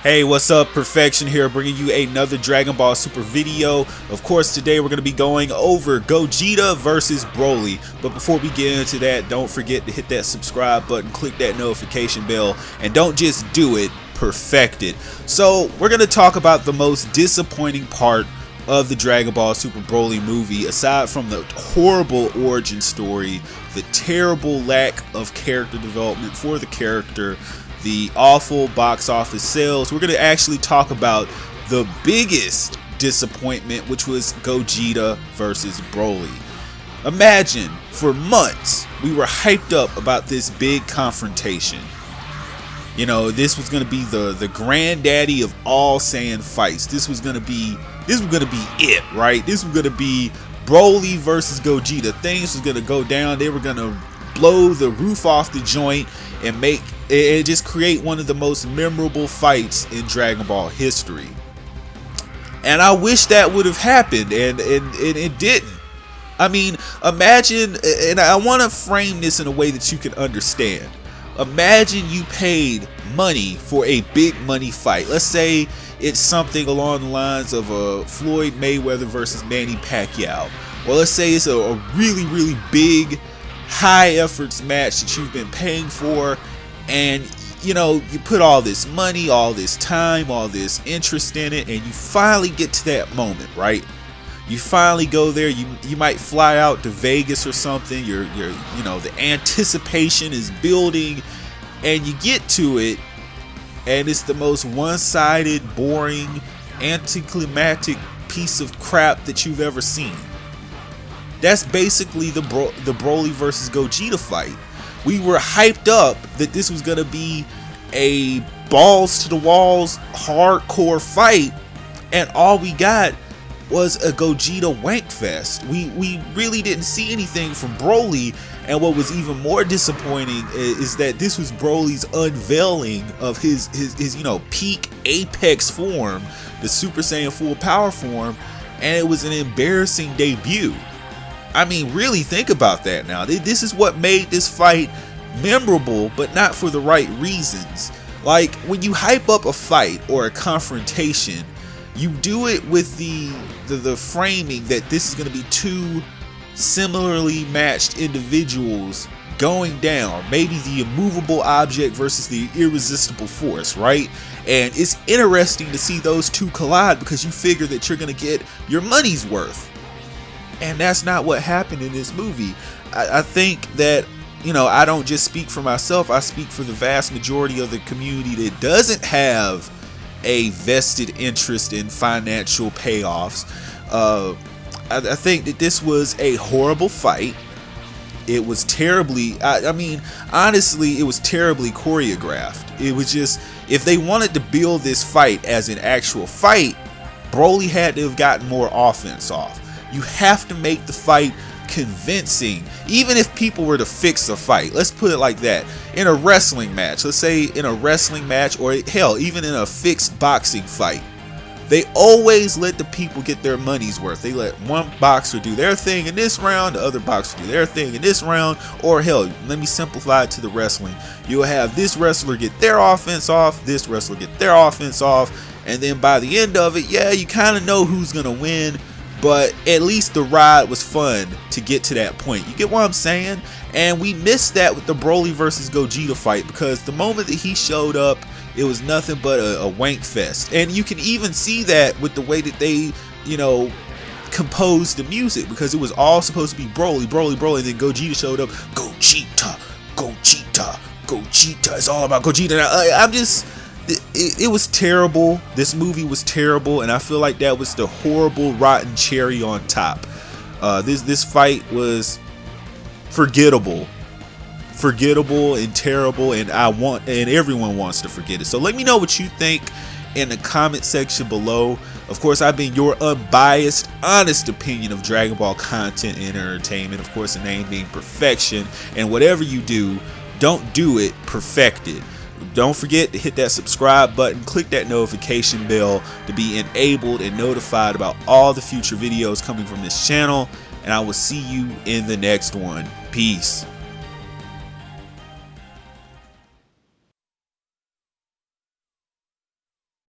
Hey, what's up? Perfection here, bringing you another Dragon Ball Super video. Of course, today we're going to be going over Gogeta versus Broly. But before we get into that, don't forget to hit that subscribe button, click that notification bell, and don't just do it, perfect it. So, we're going to talk about the most disappointing part of the Dragon Ball Super Broly movie, aside from the horrible origin story, the terrible lack of character development for the character, the awful box office sales. We're going to actually talk about the biggest disappointment, which was Gogeta versus Broly. Imagine, for months, we were hyped up about this big confrontation. You know, this was going to be the granddaddy of all Saiyan fights. This was going to be it, right? This was going to be Broly versus Gogeta. Things was going to go down. They were going to blow the roof off the joint and just create one of the most memorable fights in Dragon Ball history. And I wish that would have happened, and it didn't. I mean, imagine, and I want to frame this in a way that you can understand. Imagine you paid money for a big money fight. Let's say it's something along the lines of a Floyd Mayweather versus Manny Pacquiao. Well, let's say it's a really, really big, high efforts match that you've been paying for, and you know, you put all this money, all this time, all this interest in it, and you finally get to that moment, right? You finally go there. You might fly out to Vegas or something. You know, the anticipation is building, and you get to it, and it's the most one-sided, boring, anticlimactic piece of crap that you've ever seen. That's basically the Broly versus Gogeta fight. We were hyped up that this was gonna be a balls to the walls hardcore fight, and all we got was a Gogeta wank fest. We really didn't see anything from Broly, and what was even more disappointing is that this was Broly's unveiling of his you know, peak apex form, the Super Saiyan full power form, and it was an embarrassing debut. I mean, really think about that now. This is what made this fight memorable, but not for the right reasons. Like, when you hype up a fight or a confrontation, you do it with the framing that this is going to be two similarly matched individuals going down. Maybe the immovable object versus the irresistible force, right? And it's interesting to see those two collide because you figure that you're going to get your money's worth. And that's not what happened in this movie. I think that, you know, I don't just speak for myself. I speak for the vast majority of the community that doesn't have a vested interest in financial payoffs. I think that this was a horrible fight. It was terribly, I mean, honestly, it was terribly choreographed. It was just, if they wanted to build this fight as an actual fight, Broly had to have gotten more offense off. You have to make the fight convincing, even if people were to fix a fight. Let's put it like that. In a wrestling match, let's say in a wrestling match, or hell, even in a fixed boxing fight, they always let the people get their money's worth. They let one boxer do their thing in this round, the other boxer do their thing in this round, or hell, let me simplify it to the wrestling. You'll have this wrestler get their offense off, this wrestler get their offense off, and then by the end of it, yeah, you kind of know who's gonna win, but at least the ride was fun to get to that point. You get what I'm saying? And we missed that with the Broly versus Gogeta fight, because the moment that he showed up, it was nothing but a wank fest. And you can even see that with the way that they, you know, composed the music, because it was all supposed to be Broly, Broly, Broly, and then Gogeta showed up. Gogeta, Gogeta, Gogeta. It's all about Gogeta. I'm just... It was terrible. This movie was terrible, and I feel like that was the horrible, rotten cherry on top. This fight was forgettable and terrible, and everyone wants to forget it. So let me know what you think in the comment section below. Of course, I've been your unbiased, honest opinion of Dragon Ball content and entertainment. Of course, the name being Perfection, and whatever you do, don't do it, perfect it. Don't forget to hit that subscribe button, click that notification bell to be enabled and notified about all the future videos coming from this channel, and I will see you in the next one. Peace.